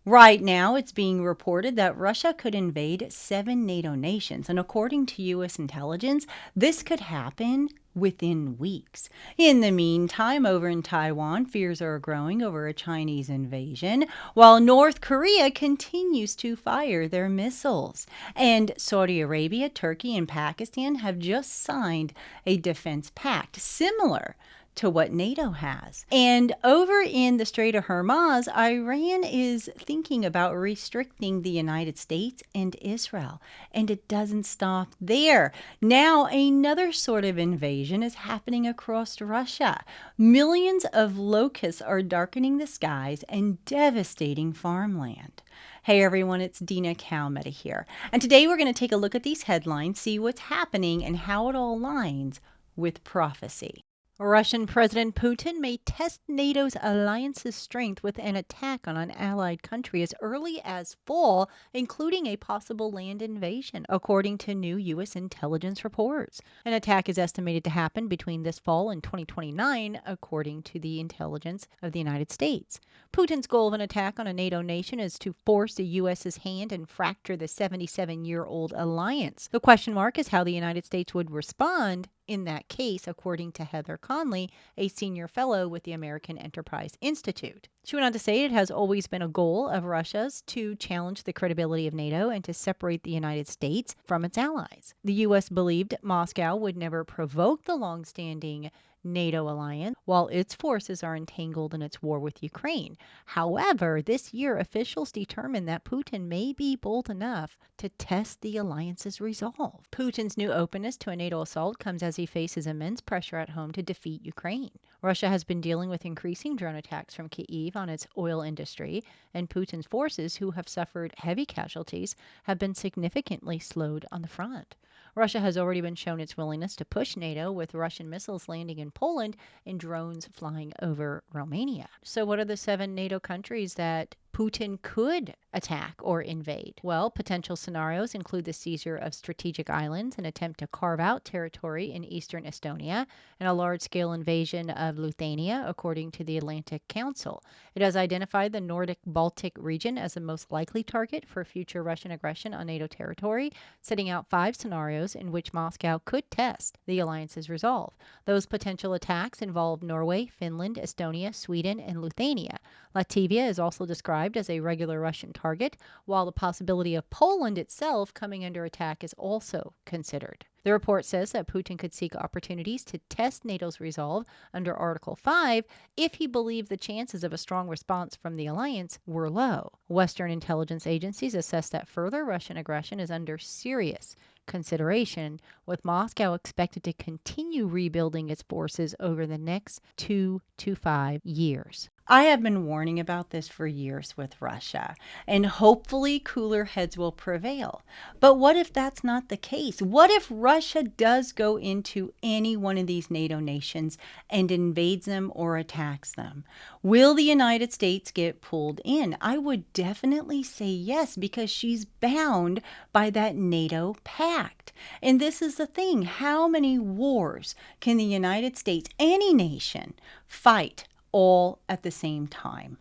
Right now, it's being reported that Russia could invade 7 NATO nations, and according to U.S. intelligence, this could happen within weeks. In the meantime, over in Taiwan, fears are growing over a Chinese invasion, while North Korea continues to fire their missiles. And Saudi Arabia, Turkey, and Pakistan have just signed a defense pact similar to what NATO has. And over in the Strait of Hormuz, Iran is thinking about restricting the United States and Israel. And it doesn't stop there. Now, another sort of invasion is happening across Russia. Millions of locusts are darkening the skies and devastating farmland. Hey everyone, it's Dina Calmetta here. And today we're going to take a look at these headlines, see what's happening, and how it all aligns with prophecy. Russian President Putin may test NATO's alliance's strength with an attack on an allied country as early as fall, including a possible land invasion, according to new U.S. intelligence reports. An attack is estimated to happen between this fall and 2029, according to the intelligence of the United States. Putin's goal of an attack on a NATO nation is to force the U.S.'s hand and fracture the 77-year-old alliance. The question mark is how the United States would respond in that case, according to Heather Conley, a senior fellow with the American Enterprise Institute. She went on to say it has always been a goal of Russia's to challenge the credibility of NATO and to separate the United States from its allies. The U.S. believed Moscow would never provoke the long-standing NATO alliance while its forces are entangled in its war with Ukraine. However, this year officials determined that Putin may be bold enough to test the alliance's resolve. Putin's new openness to a NATO assault comes as he faces immense pressure at home to defeat Ukraine. Russia has been dealing with increasing drone attacks from Kyiv on its oil industry, and Putin's forces, who have suffered heavy casualties, have been significantly slowed on the front. Russia has already been shown its willingness to push NATO, with Russian missiles landing in Poland and drones flying over Romania. So what are the 7 NATO countries that Putin could attack or invade? Well, potential scenarios include the seizure of strategic islands, an attempt to carve out territory in eastern Estonia, and a large-scale invasion of Lithuania, according to the Atlantic Council. It has identified the Nordic-Baltic region as the most likely target for future Russian aggression on NATO territory, setting out 5 scenarios in which Moscow could test the alliance's resolve. Those potential attacks involve Norway, Finland, Estonia, Sweden, and Lithuania. Latvia is also described as a regular Russian target, while the possibility of Poland itself coming under attack is also considered. The report says that Putin could seek opportunities to test NATO's resolve under Article 5 if he believed the chances of a strong response from the alliance were low. Western intelligence agencies assess that further Russian aggression is under serious consideration, with Moscow expected to continue rebuilding its forces over the next 2 to 5 years. I have been warning about this for years with Russia, and hopefully cooler heads will prevail. But what if that's not the case? What if Russia does go into any one of these NATO nations and invades them or attacks them? Will the United States get pulled in? I would definitely say yes, because she's bound by that NATO pact. And this is the thing. How many wars can the United States, any nation, fight all at the same time?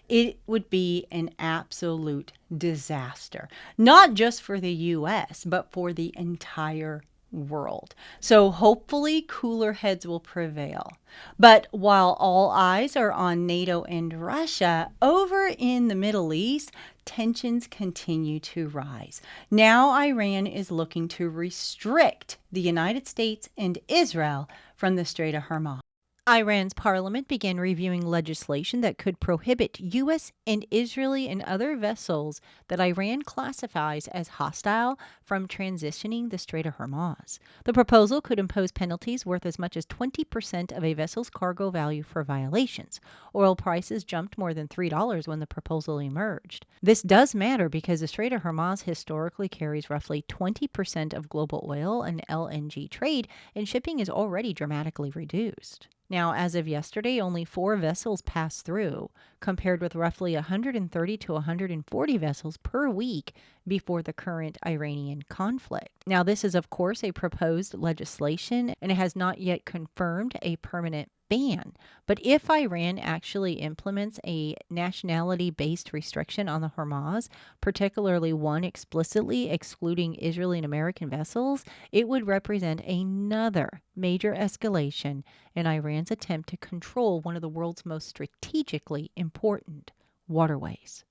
It would be an absolute disaster, not just for the U.S., but for the entire world. So hopefully cooler heads will prevail. But while all eyes are on NATO and Russia, over in the Middle East, tensions continue to rise. Now Iran is looking to restrict the United States and Israel from the Strait of Hormuz. Iran's parliament began reviewing legislation that could prohibit U.S. and Israeli and other vessels that Iran classifies as hostile from transitioning the Strait of Hormuz. The proposal could impose penalties worth as much as 20% of a vessel's cargo value for violations. Oil prices jumped more than $3 when the proposal emerged. This does matter because the Strait of Hormuz historically carries roughly 20% of global oil and LNG trade, and shipping is already dramatically reduced. Now, as of yesterday, only 4 vessels passed through, compared with roughly 130 to 140 vessels per week before the current Iranian conflict. Now, this is, of course, a proposed legislation, and it has not yet confirmed a permanent ban. But if Iran actually implements a nationality-based restriction on the Hormuz, particularly one explicitly excluding Israeli and American vessels, it would represent another major escalation in Iran's attempt to control one of the world's most strategically important waterways.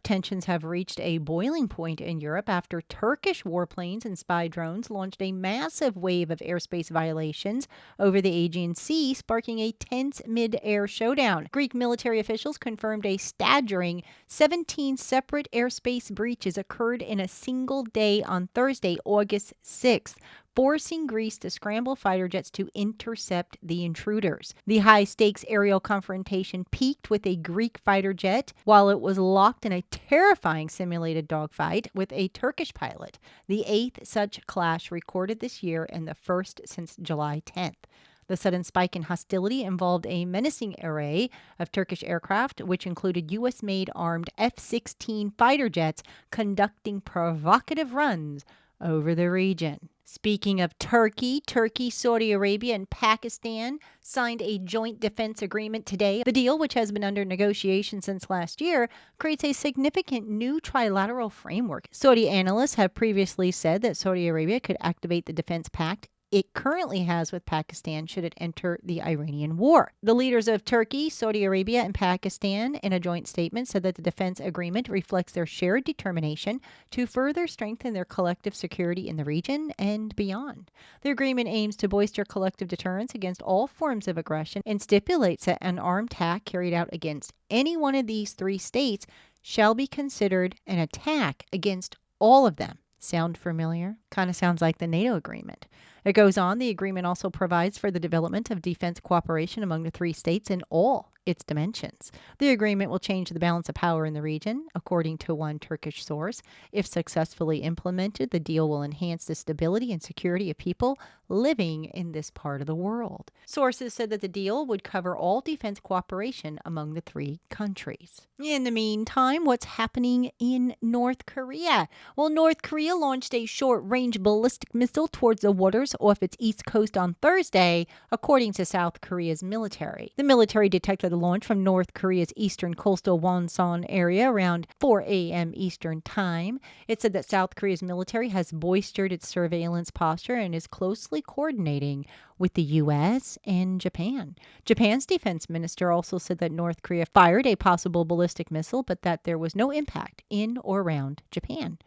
Tensions have reached a boiling point in Europe after Turkish warplanes and spy drones launched a massive wave of airspace violations over the Aegean Sea, sparking a tense mid-air showdown. Greek military officials confirmed a staggering 17 separate airspace breaches occurred in a single day on Thursday, August 6th, forcing Greece to scramble fighter jets to intercept the intruders. The high-stakes aerial confrontation peaked with a Greek fighter jet while it was locked in a terrifying simulated dogfight with a Turkish pilot, the eighth such clash recorded this year and the first since July 10th. The sudden spike in hostility involved a menacing array of Turkish aircraft, which included U.S.-made armed F-16 fighter jets conducting provocative runs over the region. Speaking of Turkey, Saudi Arabia, and Pakistan signed a joint defense agreement today. The deal, which has been under negotiation since last year, creates a significant new trilateral framework. Saudi analysts have previously said that Saudi Arabia could activate the defense pact it currently has with Pakistan should it enter the Iranian war. The leaders of Turkey, Saudi Arabia, and Pakistan in a joint statement said that the defense agreement reflects their shared determination to further strengthen their collective security in the region and beyond. The agreement aims to bolster collective deterrence against all forms of aggression and stipulates that an armed attack carried out against any one of these three states shall be considered an attack against all of them. Sound familiar? Kind of sounds like the NATO agreement. It goes on, the agreement also provides for the development of defense cooperation among the three states in all its dimensions. The agreement will change the balance of power in the region, according to one Turkish source. If successfully implemented, the deal will enhance the stability and security of people living in this part of the world. Sources said that the deal would cover all defense cooperation among the three countries. In the meantime, what's happening in North Korea? Well, North Korea launched a short-range ballistic missile towards the waters off its east coast on Thursday, according to South Korea's military. The military detected the launch from North Korea's eastern coastal Wonsan area around 4 a.m. Eastern Time. It said that South Korea's military has bolstered its surveillance posture and is closely coordinating with the U.S. and Japan. Japan's defense minister also said that North Korea fired a possible ballistic missile, but that there was no impact in or around Japan.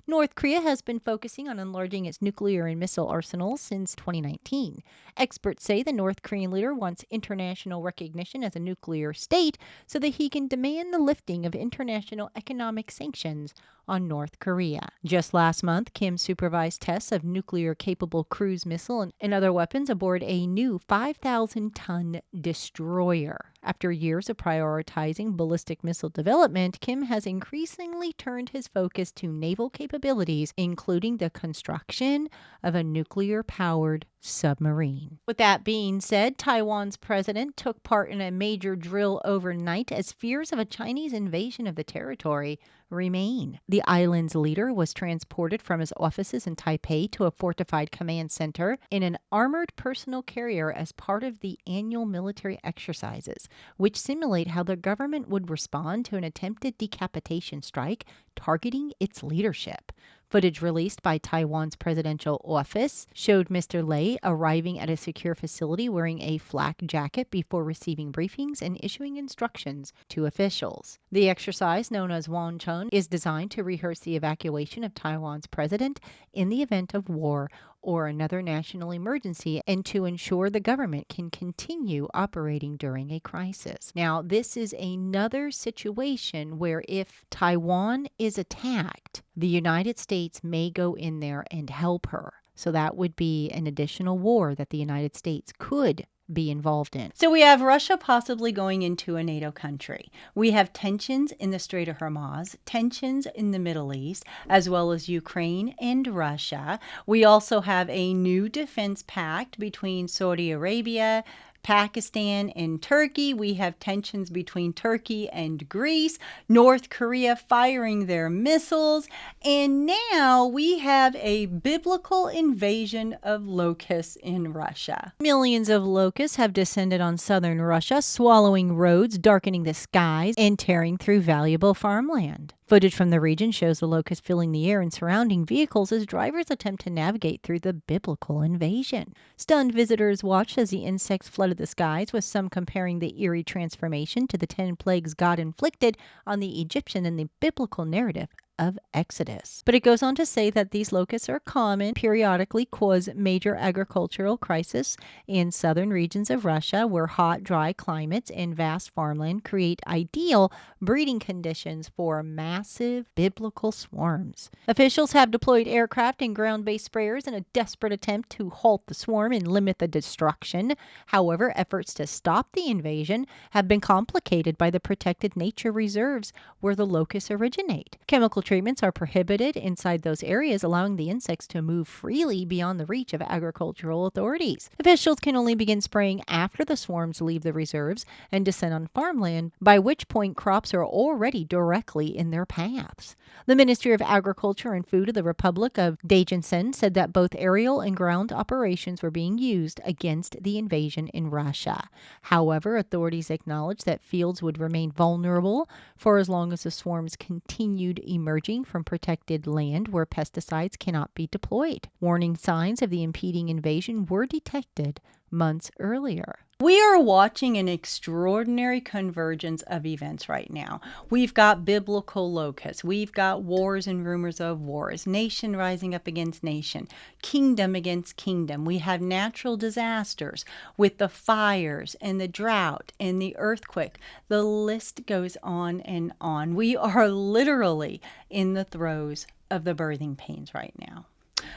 North Korea has been focusing on enlarging its nuclear and missile arsenal since 2019. Experts say the North Korean leader wants international recognition as a nuclear state so that he can demand the lifting of international economic sanctions on North Korea. Just last month, Kim supervised tests of nuclear-capable cruise missile and other weapons aboard a new 5,000-ton destroyer. After years of prioritizing ballistic missile development, Kim has increasingly turned his focus to naval capabilities, including the construction of a nuclear-powered submarine. With that being said, Taiwan's president took part in a major drill overnight as fears of a Chinese invasion of the territory remain. The island's leader was transported from his offices in Taipei to a fortified command center in an armored personal carrier as part of the annual military exercises, which simulate how the government would respond to an attempted decapitation strike targeting its leadership. Footage released by Taiwan's presidential office showed Mr. Lei arriving at a secure facility wearing a flak jacket before receiving briefings and issuing instructions to officials. The exercise, known as Wanchun, is designed to rehearse the evacuation of Taiwan's president in the event of war or another national emergency and to ensure the government can continue operating during a crisis. Now, this is another situation where if Taiwan is attacked, the United States may go in there and help her. So that would be an additional war that the United States could be involved in. So we have Russia possibly going into a NATO country. We have tensions in the Strait of Hormuz, tensions in the Middle East, as well as Ukraine and Russia. We also have a new defense pact between Saudi Arabia, Pakistan and Turkey. We have tensions between Turkey and Greece, North Korea firing their missiles, and now we have a biblical invasion of locusts in Russia. Millions of locusts have descended on southern Russia, swallowing roads, darkening the skies, and tearing through valuable farmland. Footage from the region shows the locusts filling the air and surrounding vehicles as drivers attempt to navigate through the biblical invasion. Stunned visitors watched as the insects flooded the skies, with some comparing the eerie transformation to the 10 plagues God inflicted on the Egyptian in the biblical narrative of Exodus. But it goes on to say that these locusts are common, periodically cause major agricultural crisis in southern regions of Russia, where hot, dry climates and vast farmland create ideal breeding conditions for massive biblical swarms. Officials have deployed aircraft and ground-based sprayers in a desperate attempt to halt the swarm and limit the destruction. However, efforts to stop the invasion have been complicated by the protected nature reserves where the locusts originate. Chemical treatments are prohibited inside those areas, allowing the insects to move freely beyond the reach of agricultural authorities. Officials can only begin spraying after the swarms leave the reserves and descend on farmland, by which point crops are already directly in their paths. The Ministry of Agriculture and Food of the Republic of Dagestan said that both aerial and ground operations were being used against the invasion in Russia. However, authorities acknowledged that fields would remain vulnerable for as long as the swarms continued emerging from protected land where pesticides cannot be deployed. Warning signs of the impending invasion were detected months earlier. We are watching an extraordinary convergence of events right now. We've got biblical locusts. We've got wars and rumors of wars, nation rising up against nation, kingdom against kingdom. We have natural disasters with the fires and the drought and the earthquake. The list goes on and on. We are literally in the throes of the birthing pains right now.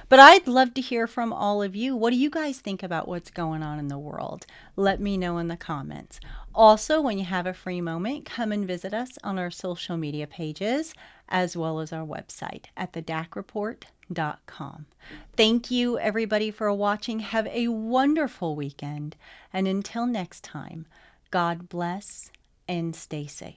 But I'd love to hear from all of you. What do you guys think about what's going on in the world? Let me know in the comments. Also, when you have a free moment, come and visit us on our social media pages, as well as our website at thedacreport.com. Thank you, everybody, for watching. Have a wonderful weekend. And until next time, God bless and stay safe.